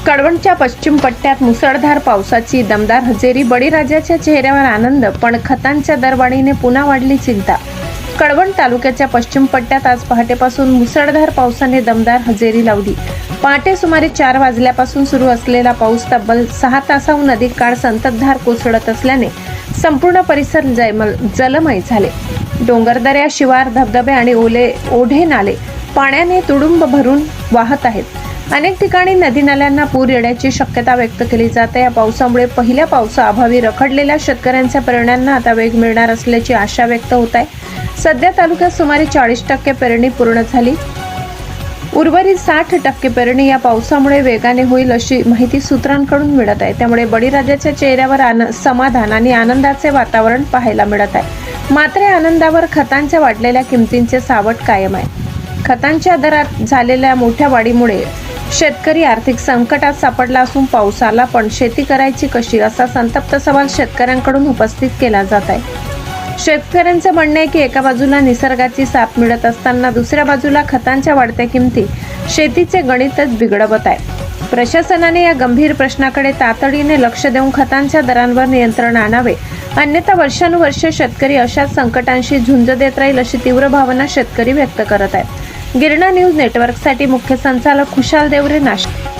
कळवणच्या पश्चिम पट्ट्यात मुसळधार पावसाची दमदार हजेरी. बळीराजाच्या चेहऱ्यावर आनंद, पण खतांच्या दरवाढीने पुन्हा वाढली चिंता. कळवण तालुक्याच्या पश्चिम पट्ट्यात आज पहाटेपासून मुसळधार पावसाने दमदार हजेरी लावली. पहाटे सुमारे 4 वाजल्यापासून सुरू असलेला पाऊस तब्बल 6 तासाहून अधिक काळ संततधार कोसळत असल्याने संपूर्ण परिसर जलमय झाले. डोंगरदऱ्या, शिवार, धबधबे आणि ओढे नाले पाण्याने तुडुंब भरून वाहत आहेत. अनेक ठिकाणी नदी नाल्यांना पूर येण्याची शक्यता व्यक्त केली जाते. या पावसामुळे पहिल्या पावसाअभावी रखडलेल्या शेतकऱ्यांच्या पेरण्यांना आता वेग मिळणार असल्याची आशा व्यक्त होत आहे. सध्या तालुक्यात सुमारे 40% पेरणी पूर्ण झाली. उर्वरित 60% पेरणी या पावसामुळे वेगाने होईल अशी माहिती सूत्रांकडून मिळत आहे. त्यामुळे बळीराजाच्या चेहऱ्यावर समाधान आणि आनंदाचे वातावरण पाहायला मिळत आहे. मात्र या आनंदावर खतांच्या वाढलेल्या किमतींचे सावट कायम आहे. खतांच्या दरात झालेल्या मोठ्या वाढीमुळे शेतकरी आर्थिक संकटात सापडला असून पाऊस आला पण शेती करायची कशी, असा संतप्त सवाल शेतकऱ्यांकडून उपस्थित केला जात आहे. शेतकऱ्यांचे म्हणणे आहे की एका बाजूला निसर्गाची साथ मिळत असताना दुसऱ्या बाजूला खतांच्या वाढत्या किमती शेतीचे गणितच बिघडवत आहे. प्रशासनाने या गंभीर प्रश्नाकडे तातडीने लक्ष देऊन खतांच्या दरांवर नियंत्रण आणावे, अन्यथा वर्षानुवर्षे शेतकरी अशाच संकटांशी झुंज देत राहील अशी तीव्र भावना शेतकरी व्यक्त करत आहेत. गिरणा न्यूज नेटवर्कसाठी मुख्य संचालक खुशाल देवरे, नाशिक.